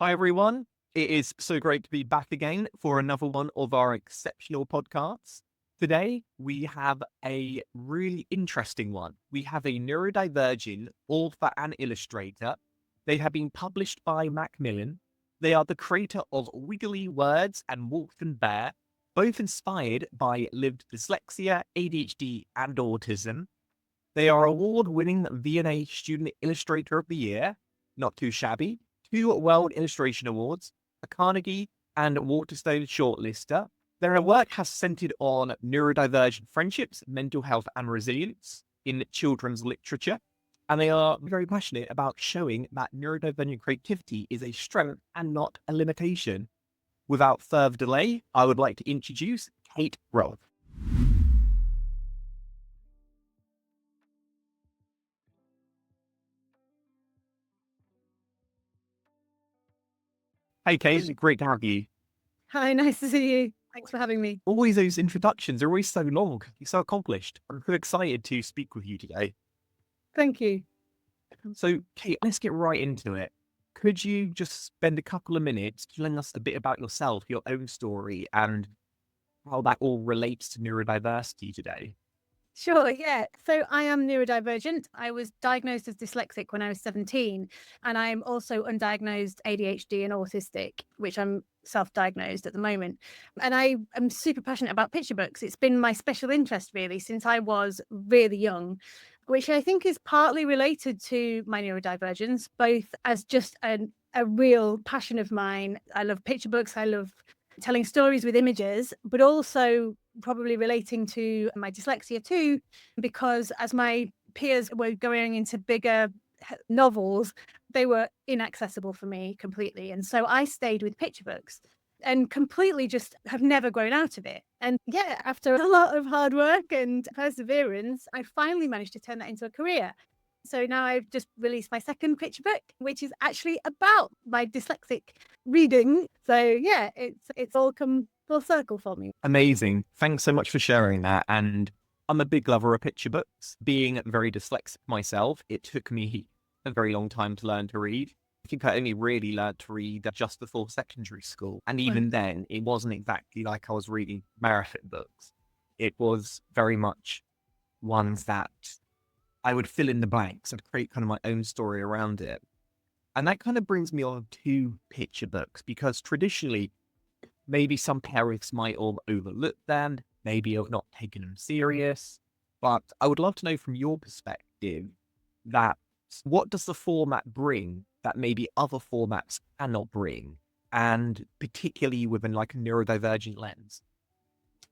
Hi, everyone. It is so great to be back again for another one of our exceptional podcasts. Today, we have a really interesting one. We have a neurodivergent author and illustrator. They have been published by Macmillan. They are the creator of Wiggly Words and Wolf and Bear, both inspired by lived dyslexia, ADHD, and autism. They are award-winning V&A Student Illustrator of the Year, not too shabby, 2 World Illustration Awards, a Carnegie and Waterstone shortlister. Their work has centered on neurodivergent friendships, mental health, and resilience in children's literature. And they are very passionate about showing that neurodivergent creativity is a strength and not a limitation. Without further delay, I would like to introduce Kate Rolfe. Hey, Kate, great to have you. Hi, nice to see you. Thanks for having me. Always those introductions are always so long. You're so accomplished. I'm so excited to speak with you today. Thank you. So, Kate, let's get right into it. Could you just spend a couple of minutes telling us a bit about yourself, your own story, and how that all relates to neurodiversity today? Sure, yeah. So I am neurodivergent. I was diagnosed as dyslexic when I was 17, and I'm also undiagnosed ADHD and autistic, which I'm self-diagnosed at the moment. And I am super passionate about picture books. It's been my special interest really since I was really young, which I think is partly related to my neurodivergence, both as just a real passion of mine. I love picture books. I love telling stories with images, but also probably relating to my dyslexia too, because as my peers were going into bigger novels, they were inaccessible for me completely. And so I stayed with picture books and completely just have never grown out of it. And yeah, after a lot of hard work and perseverance, I finally managed to turn that into a career. So now I've just released my second picture book, which is actually about my dyslexic reading. So yeah, it's all come full circle for me. Amazing. Thanks so much for sharing that. And I'm a big lover of picture books. Being very dyslexic myself, it took me a very long time to learn to read. I think I only really learned to read just before secondary school. And even then, it wasn't exactly like I was reading marathon books. It was very much ones that I would fill in the blanks and create kind of my own story around it. And that kind of brings me on to picture books, because traditionally, maybe some parents might all overlook them, maybe have not taken them serious. But I would love to know from your perspective that what does the format bring that maybe other formats cannot bring? And particularly within like a neurodivergent lens.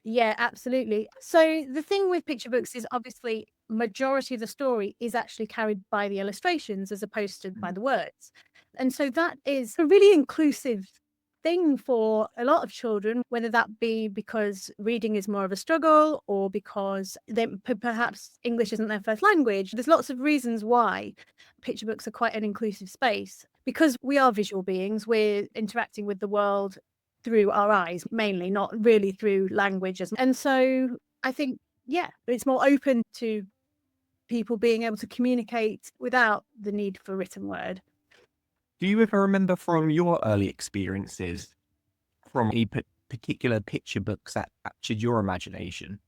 Yeah, absolutely. So the thing with picture books is obviously majority of the story is actually carried by the illustrations as opposed to by the words. And so that is a really inclusive thing for a lot of children, whether that be because reading is more of a struggle or because they perhaps English isn't their first language. There's lots of reasons why picture books are quite an inclusive space. Because we are visual beings, we're interacting with the world through our eyes mainly, not really through language. And so I think, yeah, it's more open to people being able to communicate without the need for written word. Do you ever remember from your early experiences from any particular picture books that captured your imagination?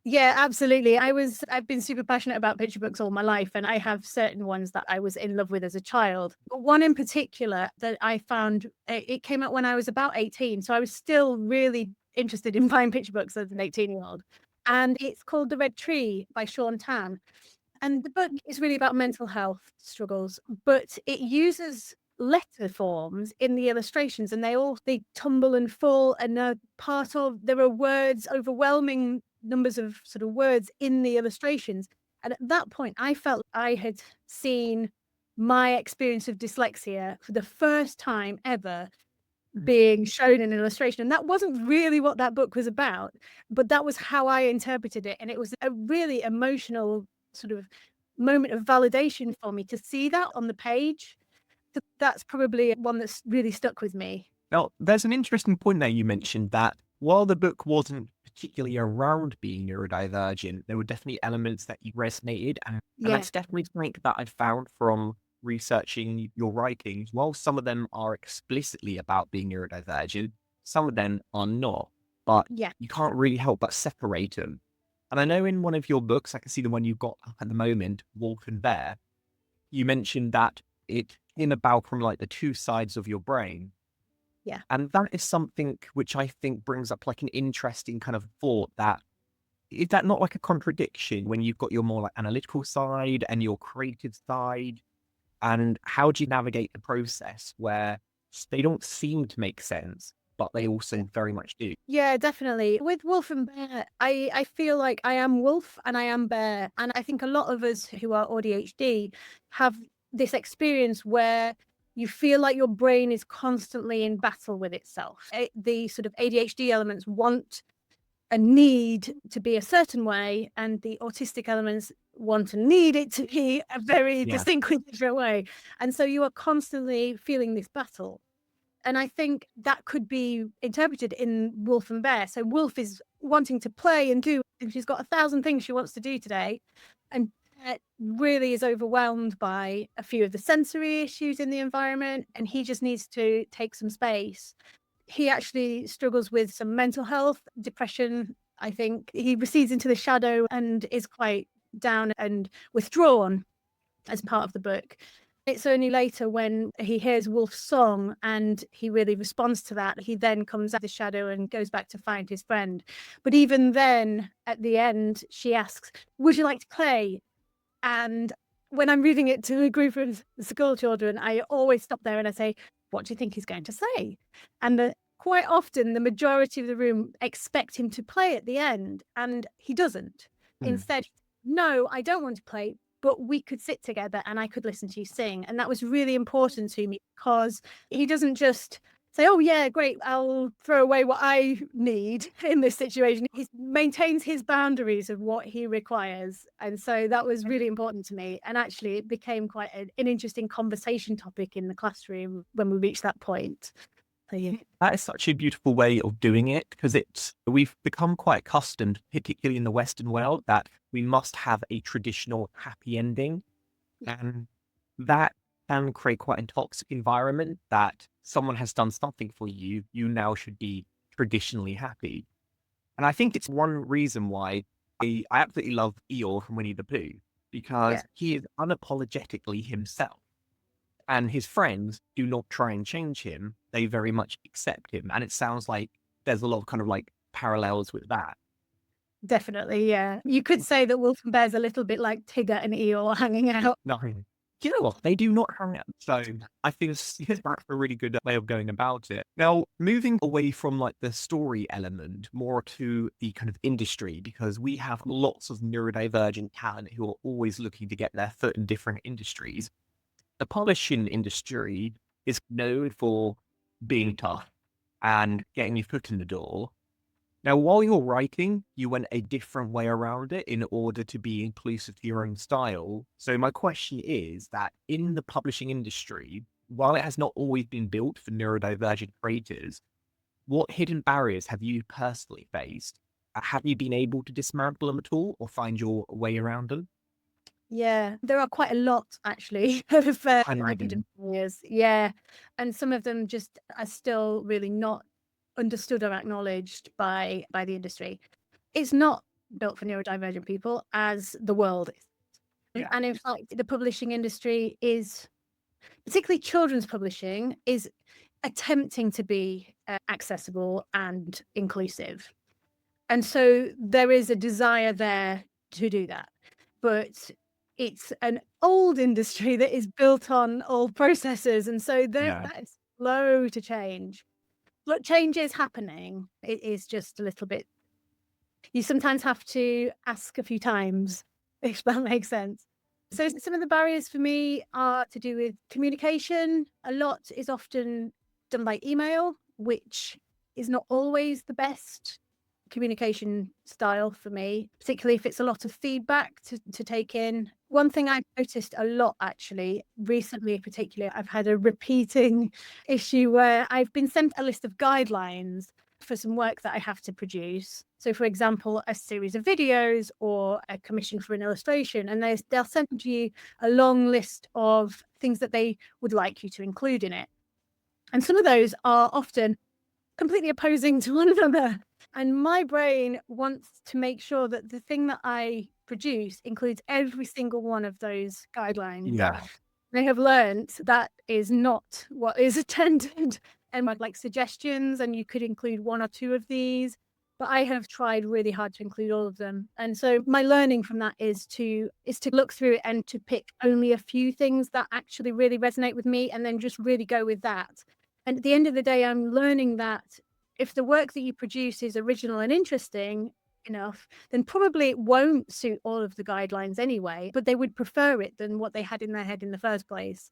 Yeah, absolutely. I've been super passionate about picture books all my life, and I have certain ones that I was in love with as a child. But one in particular that I found, it came out when I was about 18. So I was still really interested in buying picture books as an 18-year-old. And it's called The Red Tree by Sean Tan. And the book is really about mental health struggles, but it uses letter forms in the illustrations, and they tumble and fall, and there are words, overwhelming numbers of sort of words in the illustrations. And at that point I felt I had seen my experience of dyslexia for the first time ever being shown in an illustration. And that wasn't really what that book was about, but that was how I interpreted it. And it was a really emotional sort of moment of validation for me to see that on the page. That's probably one that's really stuck with me. Now, there's an interesting point there. You mentioned that while the book wasn't particularly around being neurodivergent, there were definitely elements that you resonated. And Yeah. that's definitely something that I found from researching your writings, while some of them are explicitly about being neurodivergent, some of them are not, but Yeah. you can't really help but separate them. And I know in one of your books, I can see the one you've got up at the moment, Wolf and Bear, you mentioned that it came about from like the two sides of your brain. Yeah. And that is something which I think brings up like an interesting kind of thought that is that not like a contradiction when you've got your more like analytical side and your creative side? And how do you navigate the process where they don't seem to make sense, but they also very much do? Yeah, definitely. With Wolf and Bear, I feel like I am Wolf and I am Bear. And I think a lot of us who are ADHD have this experience where you feel like your brain is constantly in battle with itself. The sort of ADHD elements want a need to be a certain way, and the autistic elements want and need it to be a very Yeah. distinctly different way. And so you are constantly feeling this battle. And I think that could be interpreted in Wolf and Bear. So Wolf is wanting to play and do, and she's got 1,000 things she wants to do today. And Bear really is overwhelmed by a few of the sensory issues in the environment, and he just needs to take some space. He actually struggles with some mental health, depression. I think he recedes into the shadow and is quite down and withdrawn as part of the book. It's only later when he hears Wolf's song and he really responds to that. He then comes out of the shadow and goes back to find his friend. But even then, at the end, she asks, "Would you like to play?" And when I'm reading it to a group of school children, I always stop there and I say, "What do you think he's going to say?" And quite often, the majority of the room expect him to play at the end, and he doesn't. Mm. Instead, "No, I don't want to play, but we could sit together and I could listen to you sing." And that was really important to me because he doesn't just say, "Oh, yeah, great, I'll throw away what I need in this situation." He maintains his boundaries of what he requires. And so that was really important to me. And actually, it became quite an interesting conversation topic in the classroom when we reached that point. So, yeah. That is such a beautiful way of doing it because we've become quite accustomed, particularly in the Western world, that we must have a traditional happy ending. And that can create quite a toxic environment that someone has done something for you, you now should be traditionally happy. And I think it's one reason why I absolutely love Eeyore from Winnie the Pooh, Yeah. because he is unapologetically himself. And his friends do not try and change him. They very much accept him. And it sounds like there's a lot of kind of like parallels with that. Definitely, yeah. You could say that Wolf and Bear's a little bit like Tigger and Eeyore hanging out. No, you know what? They do not hang out. So I think that's a really good way of going about it. Now, moving away from like the story element more to the kind of industry, because we have lots of neurodivergent talent who are always looking to get their foot in different industries. The publishing industry is known for being tough and getting your foot in the door. Now, while you're writing, you went a different way around it in order to be inclusive to your own style. So my question is that in the publishing industry, while it has not always been built for neurodivergent creators, what hidden barriers have you personally faced? Have you been able to dismantle them at all or find your way around them? Yeah, there are quite a lot actually of I hidden imagine. barriers. Yeah, and some of them just are still really not understood or acknowledged by the industry. It's not built for neurodivergent people as the world is. Yeah. And in fact, the publishing industry is, particularly children's publishing, is attempting to be accessible and inclusive. And so there is a desire there to do that. But it's an old industry that is built on old processes. And so Yeah. that is slow to change. But change is happening. It is just a little bit, you sometimes have to ask a few times, if that makes sense. So some of the barriers for me are to do with communication. A lot is often done by email, which is not always the best communication style for me, particularly if it's a lot of feedback to take in. One thing I've noticed a lot actually recently, particularly, I've had a repeating issue where I've been sent a list of guidelines for some work that I have to produce. So, for example, a series of videos or a commission for an illustration, and they'll send you a long list of things that they would like you to include in it. And some of those are often completely opposing to one another. And my brain wants to make sure that the thing that I produce includes every single one of those guidelines. Yeah. They have learned that is not what is attended. And like suggestions, and you could include one or two of these, but I have tried really hard to include all of them. And so my learning from that is to look through it and to pick only a few things that actually really resonate with me, and then just really go with that. And at the end of the day, I'm learning that if the work that you produce is original and interesting enough, then probably it won't suit all of the guidelines anyway, but they would prefer it than what they had in their head in the first place.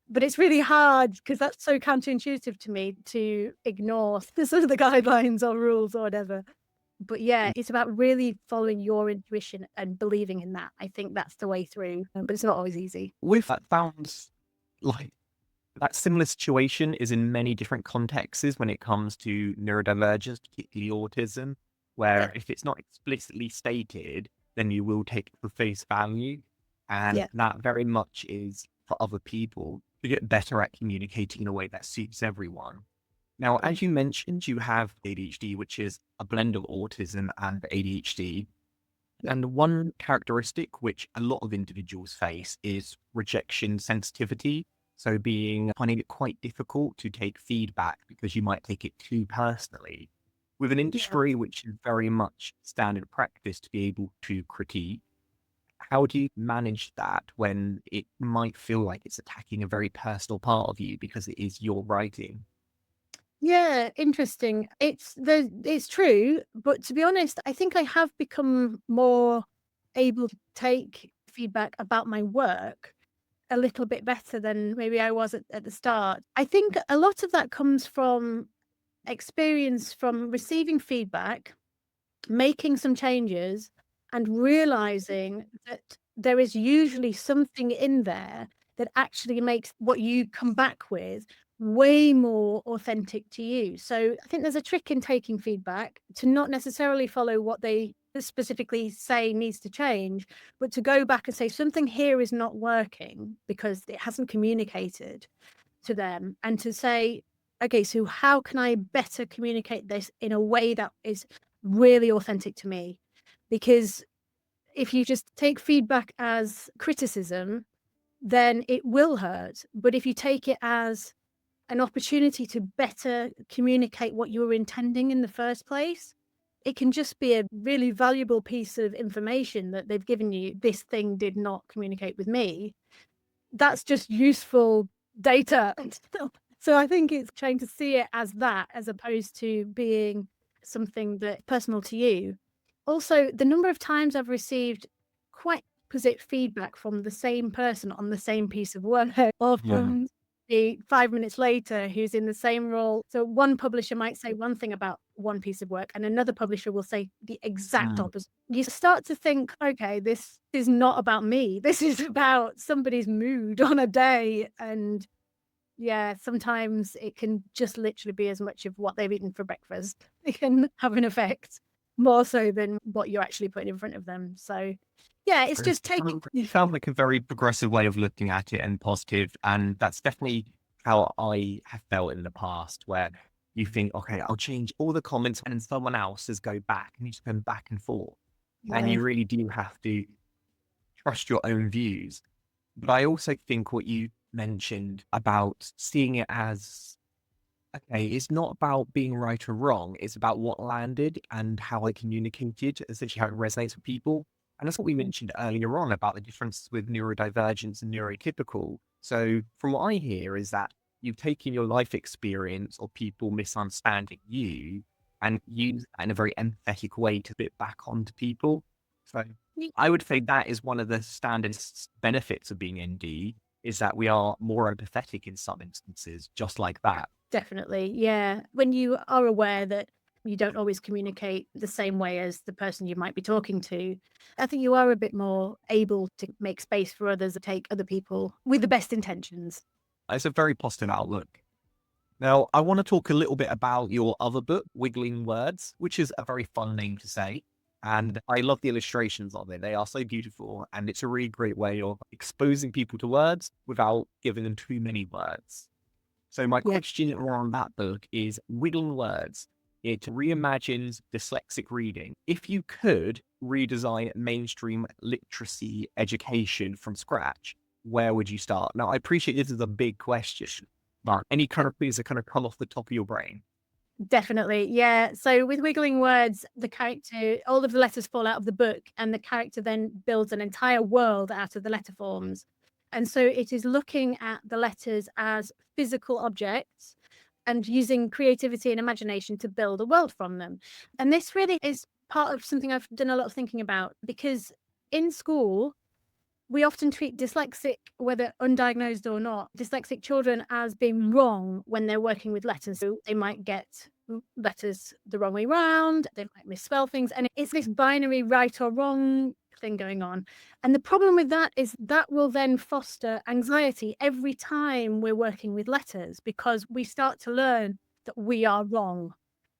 But it's really hard because that's so counterintuitive to me to ignore some of the guidelines or rules or whatever. But yeah, it's about really following your intuition and believing in that. I think that's the way through, but it's not always easy. With that sounds like that similar situation is in many different contexts when it comes to neurodivergence, particularly autism, where if it's not explicitly stated, then you will take it for face value. And Yeah. that very much is for other people to get better at communicating in a way that suits everyone. Now, as you mentioned, you have ADHD, which is a blend of autism and ADHD. And one characteristic which a lot of individuals face is rejection sensitivity. So finding it quite difficult to take feedback because you might take it too personally. With an industry which is very much standard practice to be able to critique, how do you manage that when it might feel like it's attacking a very personal part of you because it is your writing? Yeah, interesting. It's true, but to be honest, I think I have become more able to take feedback about my work a little bit better than maybe I was at the start. I think a lot of that comes from experience from receiving feedback, making some changes, and realizing that there is usually something in there that actually makes what you come back with way more authentic to you. So I think there's a trick in taking feedback to not necessarily follow what they specifically say needs to change, but to go back and say something here is not working because it hasn't communicated to them, and to say, okay, so how can I better communicate this in a way that is really authentic to me? Because if you just take feedback as criticism, then it will hurt. But if you take it as an opportunity to better communicate what you were intending in the first place, it can just be a really valuable piece of information that they've given you. This thing did not communicate with me. That's just useful data. So I think it's trying to see it as that, as opposed to being something that's personal to you. Also, the number of times I've received quite opposite feedback from the same person on the same piece of work, or from the 5 minutes later who's in the same role. So one publisher might say one thing about one piece of work, and another publisher will say the exact opposite. You start to think, okay, this is not about me. This is about somebody's mood on a day. And yeah, sometimes it can just literally be as much of what they've eaten for breakfast. It can have an effect more so than what you're actually putting in front of them. So yeah, it's just taking. You sound like a very progressive way of looking at it and positive, and that's definitely how I have felt in the past, where you think, okay, I'll change all the comments, and then someone else says go back, and you just go back and forth, and you really do have to trust your own views. But I also think what you mentioned about seeing it as, okay, it's not about being right or wrong. It's about what landed and how I communicated, essentially how it resonates with people. And that's what we mentioned earlier on about the difference with neurodivergence and neurotypical. So from what I hear is that you've taken your life experience or people misunderstanding you and use that in a very empathetic way to fit back onto people. So I would say that is one of the standard benefits of being ND, is that we are more empathetic in some instances, just like that. Definitely. Yeah. When you are aware that you don't always communicate the same way as the person you might be talking to, I think you are a bit more able to make space for others, take other people with the best intentions. It's a very positive outlook. Now, I want to talk a little bit about your other book, Wiggling Words, which is a very fun name to say. And I love the illustrations of it. They are so beautiful. And it's a really great way of exposing people to words without giving them too many words. So, my Yeah. question around that book is Wiggling Words. It reimagines dyslexic reading. If you could redesign mainstream literacy education from scratch, where would you start? Now, I appreciate this is a big question, but any kind of things that kind of come off the top of your brain? Definitely. Yeah. So with Wiggling Words, the character, all of the letters fall out of the book, and the character then builds an entire world out of the letter forms. And so it is looking at the letters as physical objects and using creativity and imagination to build a world from them. And this really is part of something I've done a lot of thinking about, because in school, we often treat dyslexic, whether undiagnosed or not, dyslexic children as being wrong when they're working with letters. So they might get letters the wrong way round, they might misspell things, and it's this binary right or wrong thing going on. And the problem with that is that will then foster anxiety every time we're working with letters, because we start to learn that we are wrong.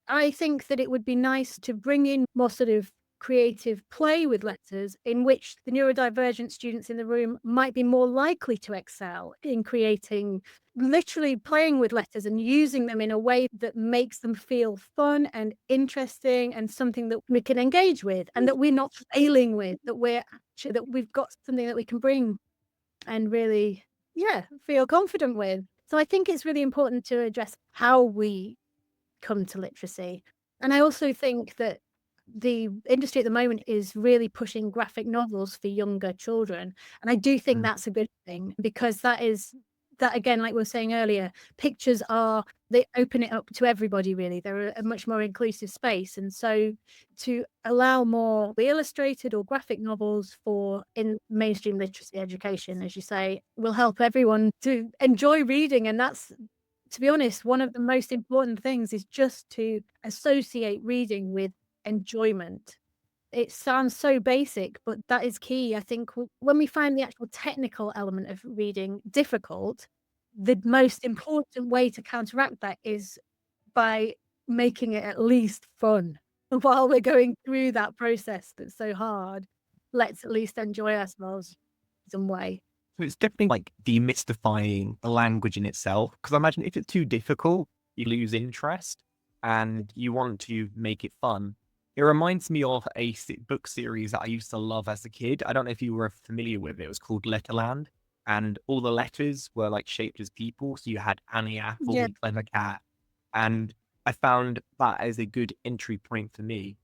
I think that it would be nice to bring in more sort of creative play with letters, in which the neurodivergent students in the room might be more likely to excel in creating, literally playing with letters and using them in a way that makes them feel fun and interesting and something that we can engage with and that we're not failing with, that that we've got something that we can bring and really, yeah, feel confident with. So I think it's really important to address how we come to literacy. And I also think that the industry at the moment is really pushing graphic novels for younger children. And I do think Mm. that's a good thing, because that again, like we were saying earlier, pictures are, they open it up to everybody really. They're a much more inclusive space. And so to allow more the illustrated or graphic novels for in mainstream literacy education, as you say, will help everyone to enjoy reading. And that's, to be honest, one of the most important things is just to associate reading with enjoyment. It sounds so basic, but that is key. I think when we find the actual technical element of reading difficult, the most important way to counteract that is by making it at least fun. While we're going through that process that's so hard, let's at least enjoy ourselves some way. So it's definitely like demystifying the language in itself. Because I imagine if it's too difficult, you lose interest and you want to make it fun. It reminds me of a book series that I used to love as a kid. I don't know if you were familiar with it. It was called Letterland. And all the letters were like shaped as people. So you had Annie Yeah. Apple, Clever Cat. And I found that as a good entry point for me.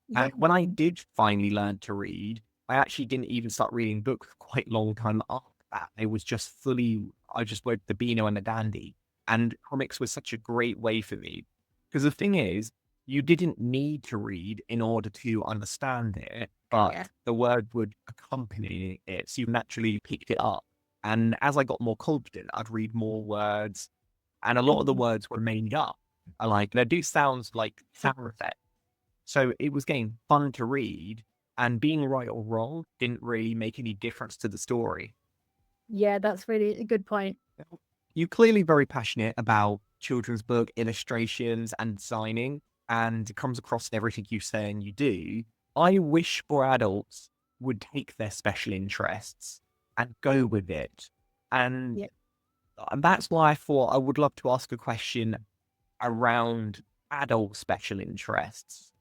Yeah. And when I did finally learn to read, I actually didn't even start reading books for quite a long time after that. It was just fully, I just read the Beano and the Dandy. And comics was such a great way for me. Because the thing is, you didn't need to read in order to understand it, but Yeah. the word would accompany it. So you naturally picked it up. And as I got more confident, I'd read more words. And a lot of the words were made up. I like, they do sounds like sound effects. So it was getting fun to read, and being right or wrong didn't really make any difference to the story. Yeah, that's really a good point. You're clearly very passionate about children's book illustrations and designing, and it comes across in everything you say and you do. I wish more adults would take their special interests and go with it. And Yeah. that's why I thought I would love to ask a question around adult special interests.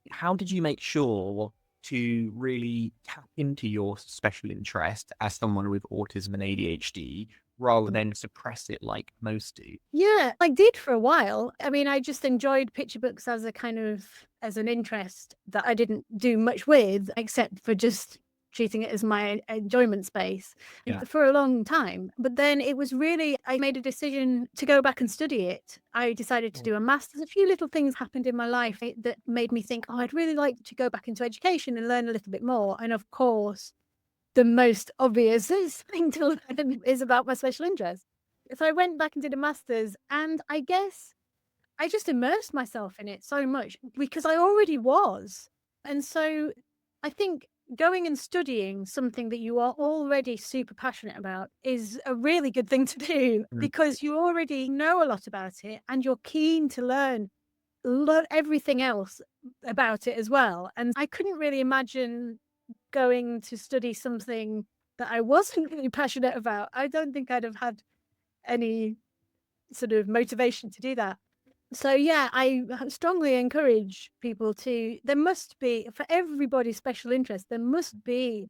How did you make sure to really tap into your special interest as someone with autism and ADHD rather than suppress it like most do? Yeah, I did for a while. I mean, I just enjoyed picture books as a kind of as an interest that I didn't do much with, except for just treating it as my enjoyment space Yeah. for a long time. But then it was really, I made a decision to go back and study it. I decided to Mm. do a master's. A few little things happened in my life that made me think, oh, I'd really like to go back into education and learn a little bit more. And of course, the most obvious thing to learn is about my special interest. So I went back and did a master's, and I guess I just immersed myself in it so much because I already was. And so I think going and studying something that you are already super passionate about is a really good thing to do Mm. because you already know a lot about it and you're keen to learn everything else about it as well. And I couldn't really imagine going to study something that I wasn't really passionate about. I don't think I'd have had any sort of motivation to do that. So yeah, I strongly encourage people to. There must be for everybody's special interest. There must be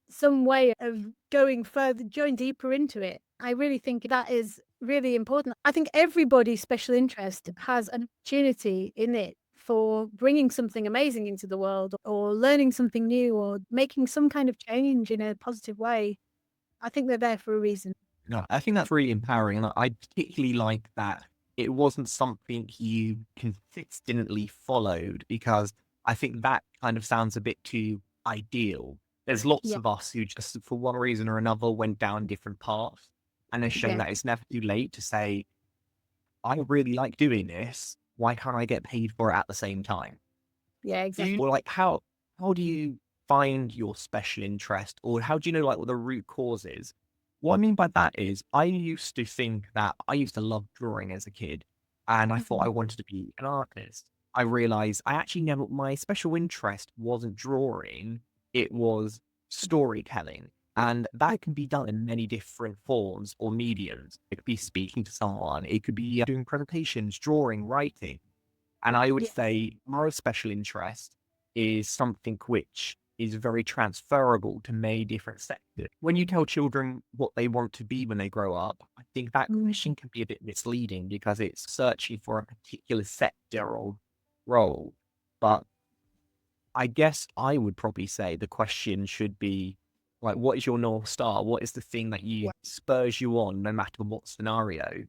some way of going further, going deeper into it. I really think that is really important. I think everybody's special interest has an opportunity in it for bringing something amazing into the world or learning something new or making some kind of change in a positive way. I think they're there for a reason. No, I think that's really empowering. And I particularly like that it wasn't something you consistently followed, because I think that kind of sounds a bit too ideal. There's lots Yeah, of us who just, for one reason or another, went down different paths. And it's shown yeah, that it's never too late to say, I really like doing this. Why can't I get paid for it at the same time? yeah, Do you, exactly. or like, how do you find your special interest, or how do you know like what the root cause is? What I mean by that is I used to think that I used to love drawing as a kid, and I thought I Mhm. wanted to be an artist. I realized I actually never, my special interest wasn't drawing, it was storytelling. And that can be done in many different forms or mediums. It could be speaking to someone, it could be doing presentations, drawing, writing. And I would Yeah, say my special interest is something which is very transferable to many different sectors. When you tell children what they want to be when they grow up, I think that mm, question can be a bit misleading because it's searching for a particular sector or role. But I guess I would probably say the question should be like, what is your North Star? What is the thing that yeah, spurs you on no matter what scenario?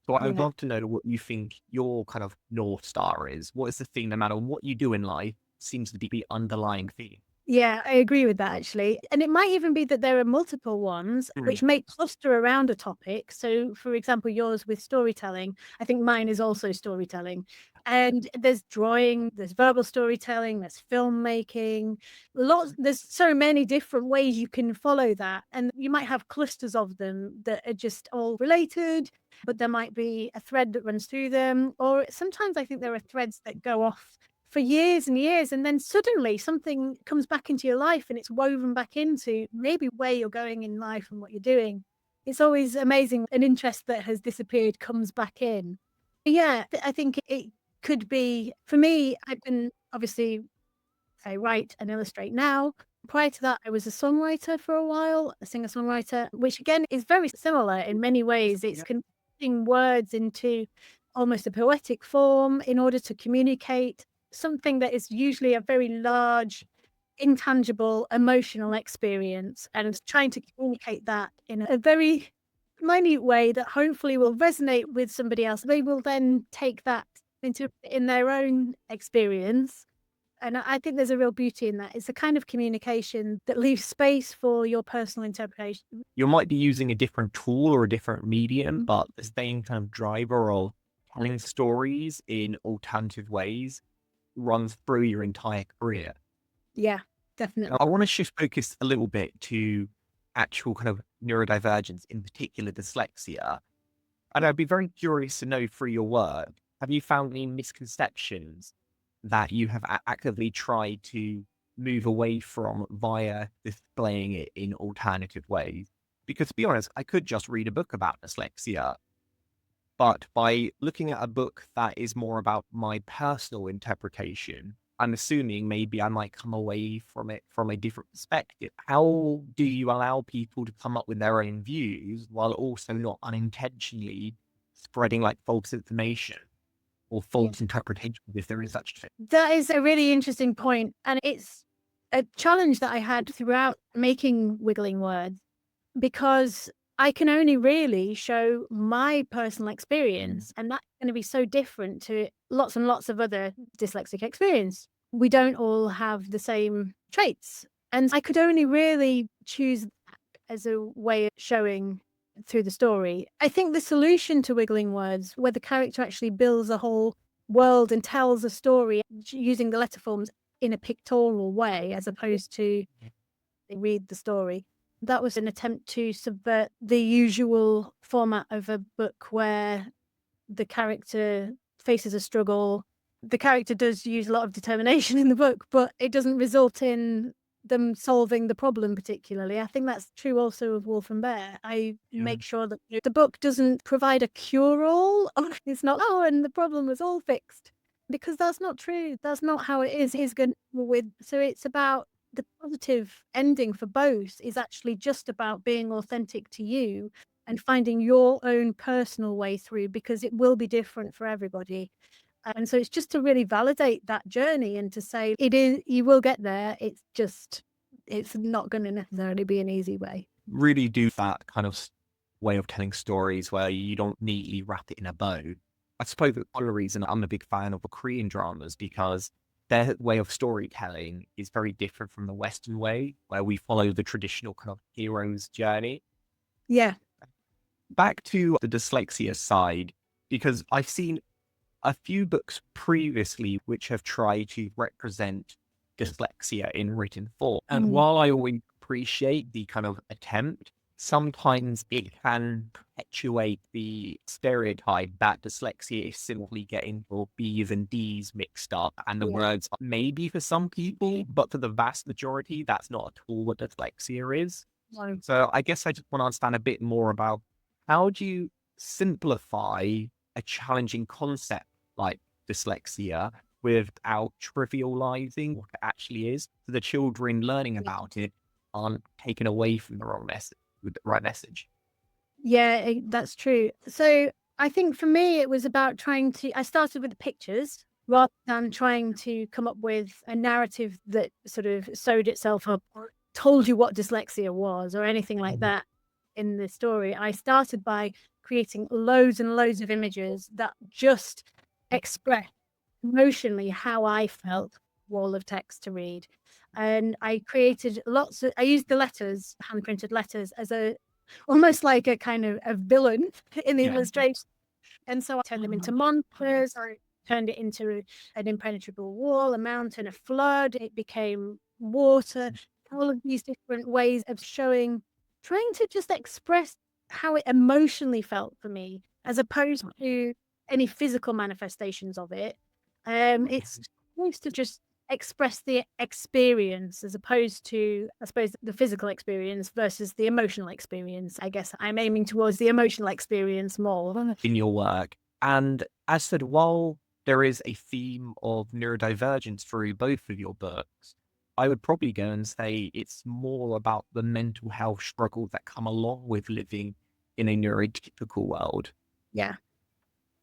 So I would yeah. love to know what you think your kind of North Star is. What is the thing, no matter what you do in life, seems to be the underlying theme? Yeah, I agree with that actually. And it might even be that there are multiple ones Mm. which may cluster around a topic. So, for example, yours with storytelling, I think mine is also storytelling. And there's drawing, there's verbal storytelling, there's filmmaking, there's so many different ways you can follow that. And you might have clusters of them that are just all related, but there might be a thread that runs through them. Or sometimes I think there are threads that go off for years and years, and then suddenly something comes back into your life and it's woven back into maybe where you're going in life and what you're doing. It's always amazing. An interest that has disappeared comes back in. Yeah, I think it could be for me. I've been obviously I write and illustrate now. Prior to that, I was a songwriter for a while, a singer songwriter, which again is very similar in many ways. It's Yeah. converting words into almost a poetic form in order to communicate something that is usually a very large, intangible, emotional experience and trying to communicate that in a very minute way that hopefully will resonate with somebody else. They will then take that into in their own experience and I think there's a real beauty in that. It's a kind of communication that leaves space for your personal interpretation. You might be using a different tool or a different medium, Mm. but the same kind of driver of telling stories in alternative ways runs through your entire career. Yeah, And definitely. I want to shift focus a little bit to actual kind of neurodivergence, in particular dyslexia. And I'd be very curious to know through your work, have you found any misconceptions that you have actively tried to move away from via displaying it in alternative ways? Because to be honest, I could just read a book about dyslexia, but by looking at a book that is more about my personal interpretation, I'm assuming maybe I might come away from it from a different perspective. How do you allow people to come up with their own views while also not unintentionally spreading like false information or Yeah. false interpretations, if there is such a thing? That is a really interesting point, and it's a challenge that I had throughout making Wiggling Words because I can only really show my personal Mm. experience, and that's going to be so different to lots and lots of other dyslexic experience. We don't all have the same traits, and I could only really choose that as a way of showing through the story. I think the solution to Wiggling Words, where the character actually builds a whole world and tells a story using the letter forms, in a pictorial way as opposed to they read the story. That was an attempt to subvert the usual format of a book where the character faces a struggle. The character does use a lot of determination in the book, but it doesn't result in them solving the problem particularly. I think that's true also of Wolf and Bear. I make sure that the book doesn't provide a cure-all. It's not, oh, and the problem was all fixed. Because that's not true. That's not how it is. He's good with, so it's about the positive ending for both is actually just about being authentic to you and finding your own personal way through, because it will be different for everybody. And so it's just to really validate that journey and to say it is, you will get there. It's just, it's not going to necessarily be an easy way. Really do that kind of way of telling stories where you don't neatly wrap it in a bow. I suppose that one of the reason I'm a big fan of the Korean dramas, because their way of storytelling is very different from the Western way, where we follow the traditional kind of hero's journey. Yeah. Back to the dyslexia side, because I've seen a few books previously which have tried to represent dyslexia in written form. And while I always appreciate the kind of attempt, sometimes it can perpetuate the stereotype that dyslexia is simply getting your B's and D's mixed up. And the words maybe for some people, but for the vast majority, that's not at all what dyslexia is. No. So I guess I just want to understand a bit more about how do you simplify a challenging concept like dyslexia without trivializing what it actually is, so the children learning about it aren't taken away from the wrong message, with the right message. Yeah, that's true. So I think for me, it was about I started with the pictures rather than trying to come up with a narrative that sort of sewed itself up or told you what dyslexia was or anything like that in the story. I started by creating loads and loads of images that just express emotionally how I felt, wall of text to read. And I created I used the letters, hand printed letters, as almost like a kind of a villain in the illustration. And so I turned them into monsters. I turned it into an impenetrable wall, a mountain, a flood. It became water. All of these different ways of trying to just express how it emotionally felt for me, as opposed to any physical manifestations of it. It's supposed to just express the experience as opposed to, I suppose, the physical experience versus the emotional experience. I guess I'm aiming towards the emotional experience more in your work. And as said, while there is a theme of neurodivergence through both of your books, I would probably go and say it's more about the mental health struggles that come along with living in a neurotypical world. Yeah,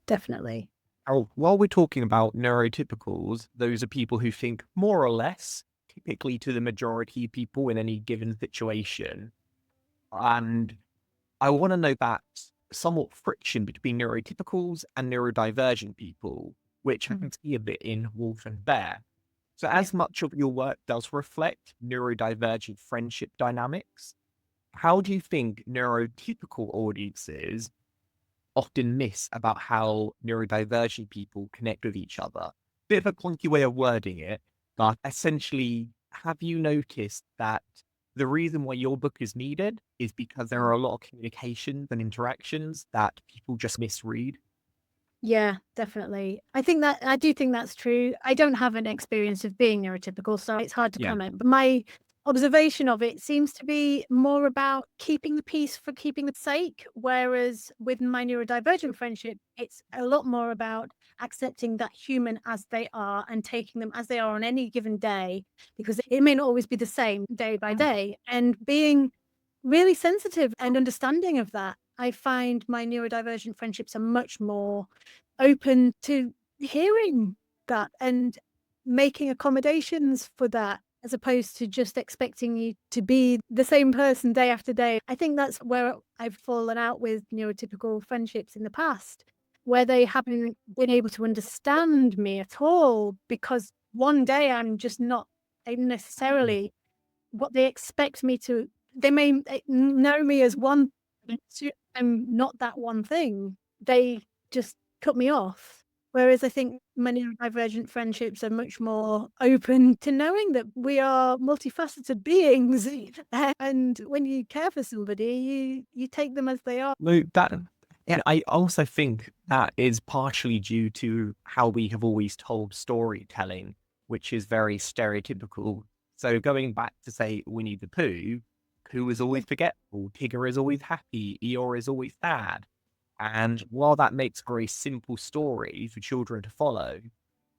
definitely. Oh, while we're talking about neurotypicals, those are people who think more or less, typically to the majority of people in any given situation. And I want to know that somewhat friction between neurotypicals and neurodivergent people, which I can see a bit in Wolf and Bear. So as much of your work does reflect neurodivergent friendship dynamics, how do you think neurotypical audiences often miss about how neurodivergent people connect with each other? Bit of a clunky way of wording it, but essentially, have you noticed that the reason why your book is needed is because there are a lot of communications and interactions that people just misread? Yeah, definitely. I do think that's true. I don't have an experience of being neurotypical, so it's hard to comment. But my observation of it seems to be more about keeping the peace for keeping the sake, whereas with my neurodivergent friendship, it's a lot more about accepting that human as they are and taking them as they are on any given day, because it may not always be the same day by day, and being really sensitive and understanding of that. I find my neurodivergent friendships are much more open to hearing that and making accommodations for that, as opposed to just expecting you to be the same person day after day. I think that's where I've fallen out with neurotypical friendships in the past, where they haven't been able to understand me at all, because one day I'm just not necessarily what they expect me to. They may know me as one, I'm not that one thing. They just cut me off. Whereas I think many divergent friendships are much more open to knowing that we are multifaceted beings. And when you care for somebody, you take them as they are. No, yeah, I also think that is partially due to how we have always told storytelling, which is very stereotypical. So going back to say Winnie the Pooh, who is always forgetful, Tigger is always happy, Eeyore is always sad. And while that makes a very simple story for children to follow,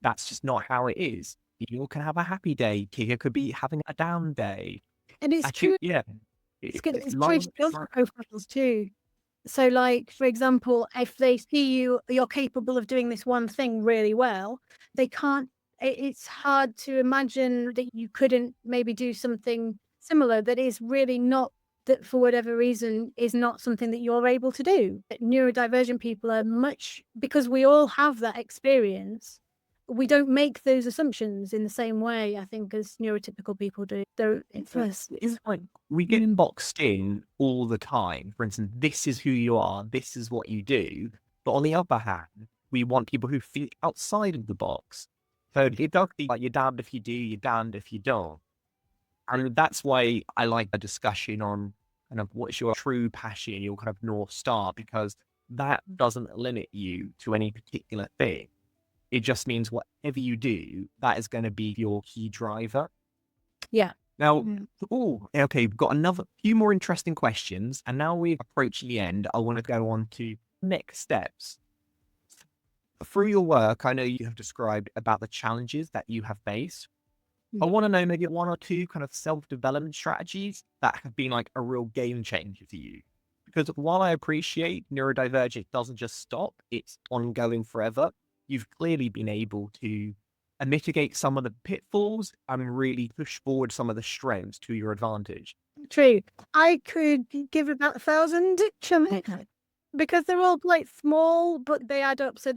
that's just not how it is. Eeyore can have a happy day, Tigger could be having a down day. And it's Actually, true. yeah. It's good. It's true Life, to other profiles too. So, like, for example, if they see you're capable of doing this one thing really well, they can't, it's hard to imagine that you couldn't maybe do something similar that is really not, that for whatever reason is not something that you're able to do. But neurodivergent people are much, because we all have that experience, we don't make those assumptions in the same way, I think, as neurotypical people do. It's like we get boxed in all the time. For instance, this is who you are, this is what you do. But on the other hand, we want people who think outside of the box. So it does feel like you're damned if you do, you're damned if you don't. And that's why I like a discussion on kind of what's your true passion, your kind of North Star, because that doesn't limit you to any particular thing. It just means whatever you do, that is going to be your key driver. Yeah. Now, okay, we've got another few more interesting questions, and now we're approaching the end. I want to go on to next steps. Through your work, I know you have described about the challenges that you have faced. I want to know maybe one or two kind of self-development strategies that have been like a real game changer for you. Because while I appreciate neurodivergent doesn't just stop, it's ongoing forever. You've clearly been able to mitigate some of the pitfalls and really push forward some of the strengths to your advantage. True. I could give about 1,000 because they're all quite small, but they add up. So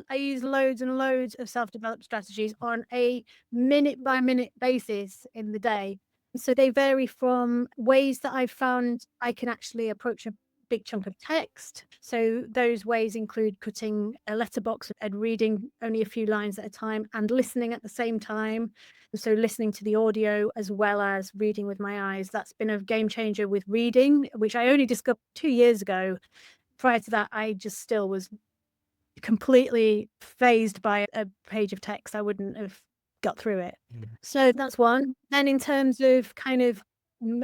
I use loads and loads of self-developed strategies on a minute by minute basis in the day. So they vary from ways that I've found I can actually approach a big chunk of text. So those ways include cutting a letterbox and reading only a few lines at a time and listening at the same time. So listening to the audio as well as reading with my eyes. That's been a game changer with reading, which I only discovered 2 years ago. Prior to that, I just still was completely phased by a page of text. I wouldn't have got through it. So that's one. Then in terms of kind of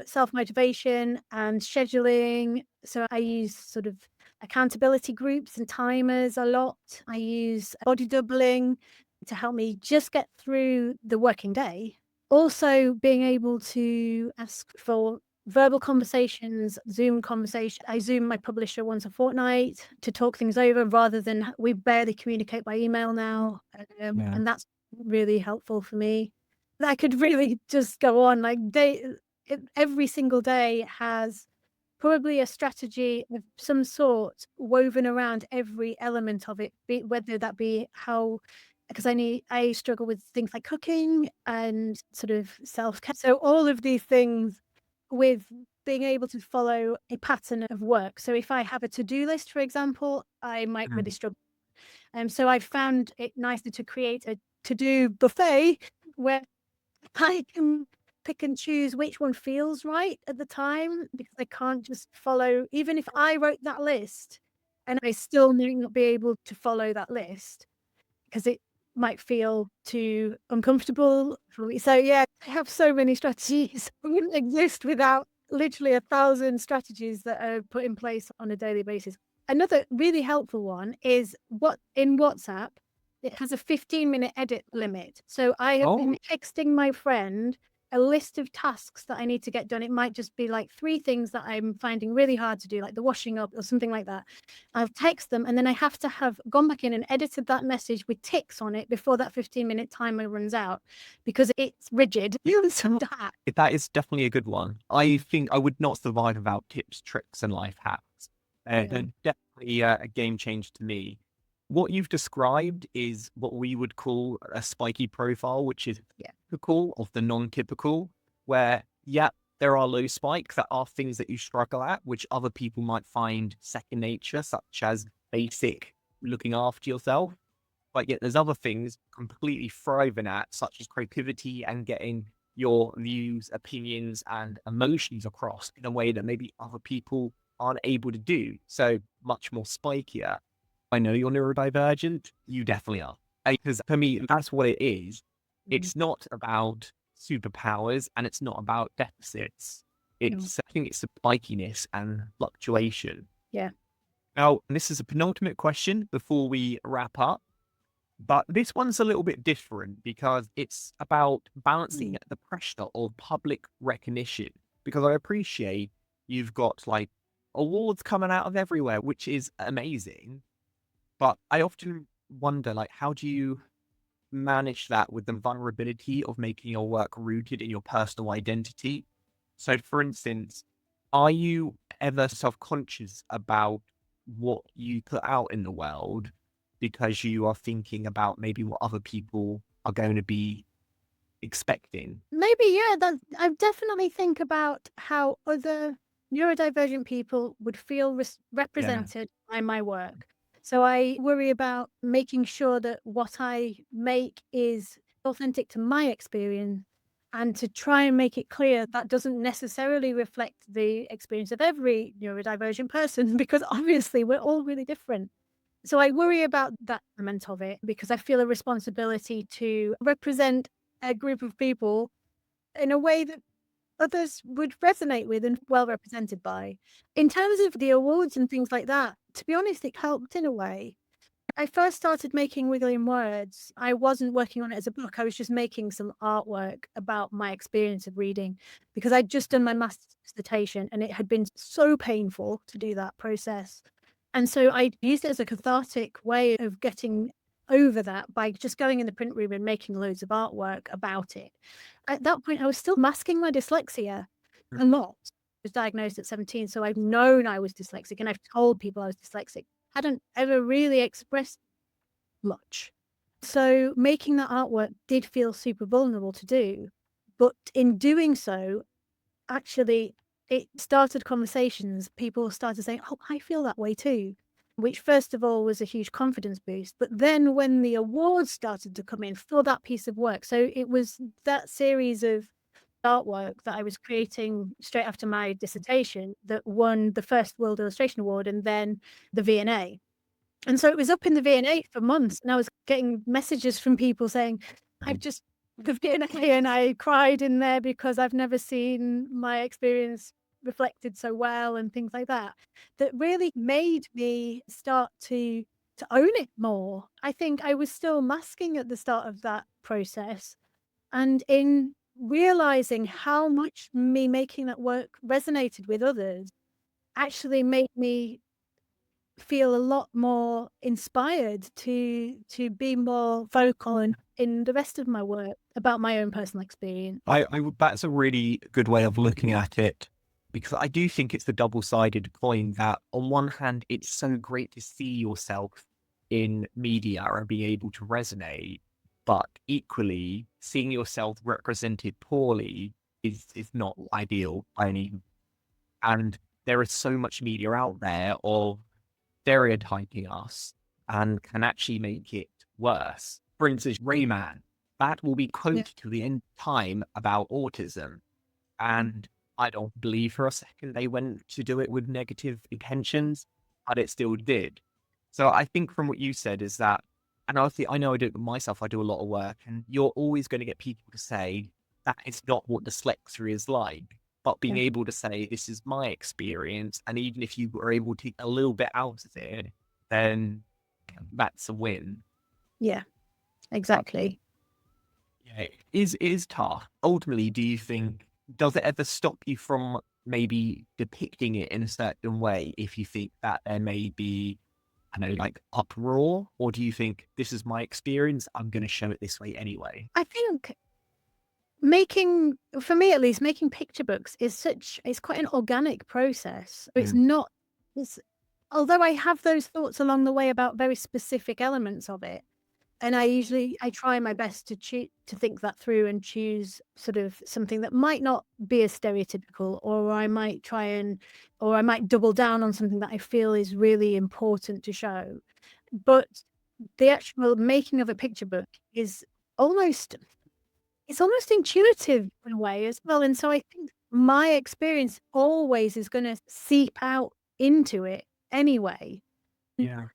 self-motivation and scheduling, so I use sort of accountability groups and timers a lot. I use body doubling to help me just get through the working day. Also being able to ask for verbal conversations, Zoom conversation. I Zoom my publisher once a fortnight to talk things over rather than we barely communicate by email now. And that's really helpful for me. I could really just go on like every single day has probably a strategy of some sort woven around every element of it, whether that be how, because I struggle with things like cooking and sort of self-care. So all of these things with being able to follow a pattern of work. So if I have a to-do list, for example, I might really struggle. So I found it nicer to create a to-do buffet where I can pick and choose which one feels right at the time, because I can't just follow, even if I wrote that list and I still may not be able to follow that list because it might feel too uncomfortable for me. So yeah, I have so many strategies. I wouldn't exist without literally 1,000 strategies that are put in place on a daily basis. Another really helpful one is in WhatsApp, it has a 15-minute edit limit. So I have been texting my friend a list of tasks that I need to get done. It might just be like 3 things that I'm finding really hard to do, like the washing up or something like that. I'll text them and then I have to have gone back in and edited that message with ticks on it before that 15-minute timer runs out because it's rigid. That is definitely a good one. I think I would not survive without tips, tricks, and life hacks. They're definitely a game changer to me. What you've described is what we would call a spiky profile, which is typical of the non-typical, where, there are low spikes that are things that you struggle at, which other people might find second nature, such as basic looking after yourself. But yet there's other things completely thriving at, such as creativity and getting your views, opinions, and emotions across in a way that maybe other people aren't able to do. So much more spikier. I know you're neurodivergent. You definitely are. Because for me, that's what it is. Mhm. It's not about superpowers and it's not about deficits. No. I think it's the spikiness and fluctuation. Yeah. Now, this is a penultimate question before we wrap up. But this one's a little bit different because it's about balancing Mm. the pressure of public recognition. Because I appreciate you've got like awards coming out of everywhere, which is amazing. But I often wonder, like, how do you manage that with the vulnerability of making your work rooted in your personal identity? So, for instance, are you ever self conscious about what you put out in the world because you are thinking about maybe what other people are going to be expecting? Maybe, yeah, that I definitely think about how other neurodivergent people would feel Yeah. represented by my work. So I worry about making sure that what I make is authentic to my experience and to try and make it clear that doesn't necessarily reflect the experience of every neurodivergent person because obviously we're all really different. So I worry about that element of it because I feel a responsibility to represent a group of people in a way that others would resonate with and well represented by. In terms of the awards and things like that, to be honest, it helped in a way. I first started making Wiggly in Words. I wasn't working on it as a book. I was just making some artwork about my experience of reading because I'd just done my master's dissertation and it had been so painful to do that process. And so I used it as a cathartic way of getting over that by just going in the print room and making loads of artwork about it. At that point, I was still masking my dyslexia a lot. I was diagnosed at 17, so I've known I was dyslexic and I've told people I was dyslexic. Hadn't ever really expressed much. So making that artwork did feel super vulnerable to do. But in doing so, actually, it started conversations. People started saying, "Oh, I feel that way too," which first of all was a huge confidence boost. But then when the awards started to come in for that piece of work, so it was that series of artwork that I was creating straight after my dissertation that won the first World Illustration Award and then the V&A. And so it was up in the V&A for months, and I was getting messages from people saying, "I've just the V&A and I cried in there because I've never seen my experience reflected so well," and things like that, that really made me start to own it more. I think I was still masking at the start of that process, and in realizing how much me making that work resonated with others actually made me feel a lot more inspired to be more vocal in the rest of my work about my own personal experience. That's a really good way of looking at it because I do think it's the double-sided coin that on one hand, it's so great to see yourself in media and be able to resonate, but equally seeing yourself represented poorly is not ideal by any. And there is so much media out there of stereotyping us and can actually make it worse. For instance, Rayman, that will be Yeah. quoted to the end of time about autism. And I don't believe for a second they went to do it with negative intentions, but it still did. So I think from what you said is that, and I know I do it myself, I do a lot of work, and you're always going to get people to say that is not what dyslexia is like. But being Yeah. able to say, this is my experience, and even if you were able to get a little bit out of it, then that's a win. Yeah, exactly. Yeah, it is tough. Ultimately, do you think, does it ever stop you from maybe depicting it in a certain way if you think that there may be, I don't know, like uproar? Or do you think this is my experience, I'm going to show it this way anyway? I think making for me at least, making picture books is it's quite an organic process. It's Mm. not it's although I have those thoughts along the way about very specific elements of it, and I try my best to think that through and choose sort of something that might not be as stereotypical, or I might double down on something that I feel is really important to show. But the actual making of a picture book is almost it's almost intuitive in a way as well. And so I think my experience always is going to seep out into it anyway. Yeah.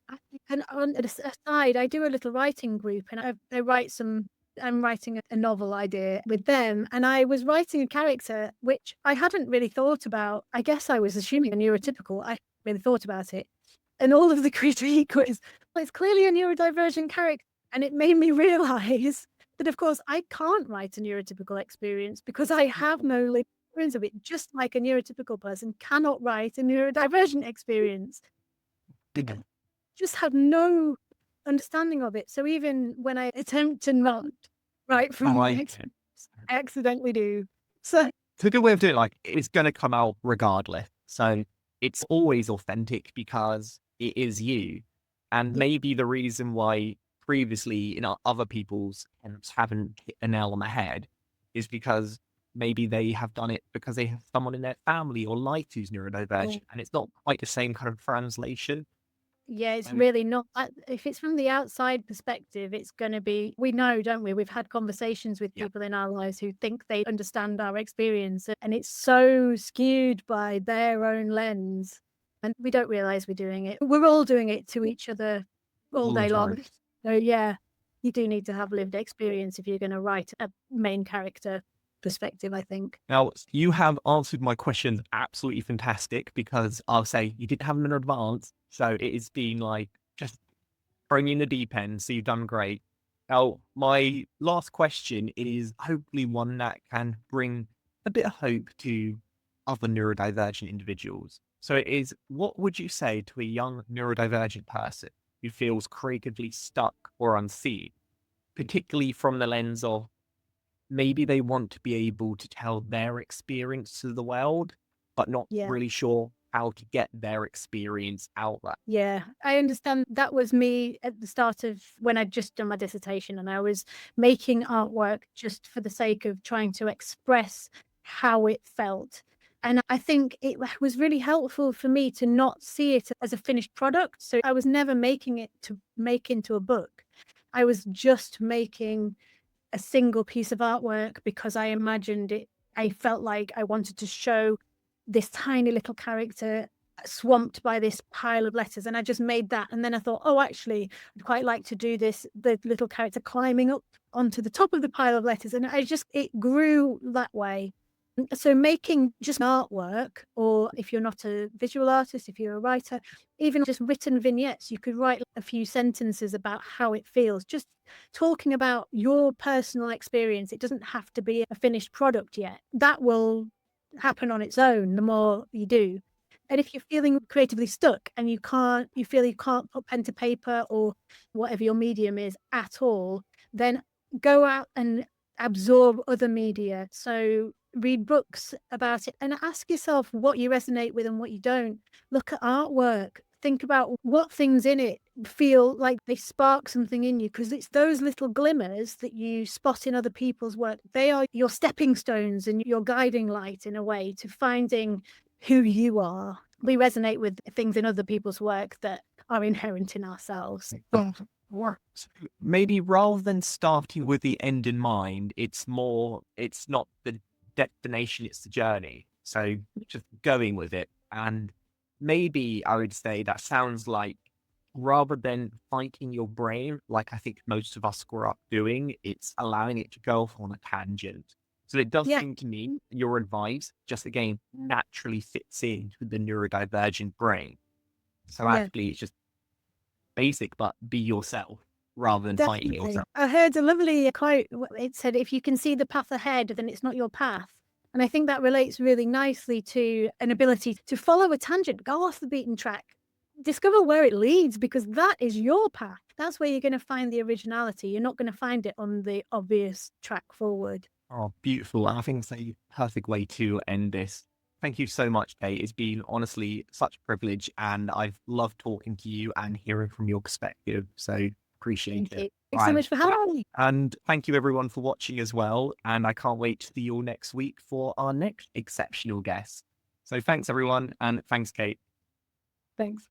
And on the aside, I do a little writing group, and I write some. I'm writing a novel idea with them, and I was writing a character which I hadn't really thought about. I guess I was assuming a neurotypical. I really thought about it, and all of the critique was, well, it's clearly a neurodivergent character, and it made me realise that, of course, I can't write a neurotypical experience because I have no lived experience of it. Just like a neurotypical person cannot write a neurodivergent experience. Yeah. Just have no understanding of it. So even when I attempt to not write from Oh, my I experience, I accidentally do. So It's a good way of doing it. Like, it's going to come out regardless. So it's always authentic because it is you. And yeah, maybe the reason why previously, other people's attempts haven't hit a nail on the head is because maybe they have done it because they have someone in their family or life who's neurodivergent, and it's not quite the same kind of translation. yeah, it's And really not. If it's from the outside perspective, it's going to be. We know, don't we? We've had conversations with yeah, people in our lives who think they understand our experience, and it's so skewed by their own lens, and we don't realize we're doing it. We're all doing it to each other all all the day long. time. So yeah, you do need to have lived experience if you're going to write a main character perspective, I think. Now, you have answered my questions absolutely fantastic because I'll say you didn't have them in advance. So it has been like just throwing you in the deep end. So you've done great. Now, my last question is hopefully one that can bring a bit of hope to other neurodivergent individuals. So it is, what would you say to a young neurodivergent person who feels creatively stuck or unseen, particularly from the lens of maybe they want to be able to tell their experience to the world, but not Yeah. really sure how to get their experience out there? Yeah, I understand. That was me at the start of when I'd just done my dissertation, and I was making artwork just for the sake of trying to express how it felt. And I think it was really helpful for me to not see it as a finished product. So I was never making it to make into a book. I was just making a single piece of artwork because I imagined it. I felt like I wanted to show this tiny little character swamped by this pile of letters, and I just made that. And then I thought, oh, actually, I'd quite like to do this, the little character climbing up onto the top of the pile of letters. And it grew that way. So making just artwork, or if you're not a visual artist, if you're a writer, even just written vignettes, you could write a few sentences about how it feels, just talking about your personal experience. It doesn't have to be a finished product yet. That will happen on its own the more you do. And if you're feeling creatively stuck and you feel you can't put pen to paper or whatever your medium is at all, then go out and absorb other media. So read books about it and ask yourself what you resonate with and what you don't. Look at artwork. Think about what things in it feel like they spark something in you, because it's those little glimmers that you spot in other people's work. They are your stepping stones and your guiding light in a way to finding who you are. We resonate with things in other people's work that are inherent in ourselves. So maybe rather than starting with the end in mind, it's not the destination, it's the journey. So just going with it. And maybe I would say that sounds like, rather than fighting your brain, like I think most of us grew up doing, it's allowing it to go off on a tangent. So it does Yeah. seem to me your advice just again naturally fits into the neurodivergent brain. So Yeah. actually it's just basic, but be yourself rather than fighting Definitely. yourself. I heard a lovely quote. It said, if you can see the path ahead, then it's not your path. And I think that relates really nicely to an ability to follow a tangent, go off the beaten track, discover where it leads, because that is your path. That's where you're going to find the originality. You're not going to find it on the obvious track forward. Oh, beautiful. And I think it's a perfect way to end this. Thank you so much, Kate. It's been honestly such a privilege, and I've loved talking to you and hearing from your perspective. So appreciate Thank it. you. Thanks so Right. much for having me. And thank you everyone for watching as well. And I can't wait to see you all next week for our next exceptional guest. So thanks everyone, and thanks, Kate. Thanks.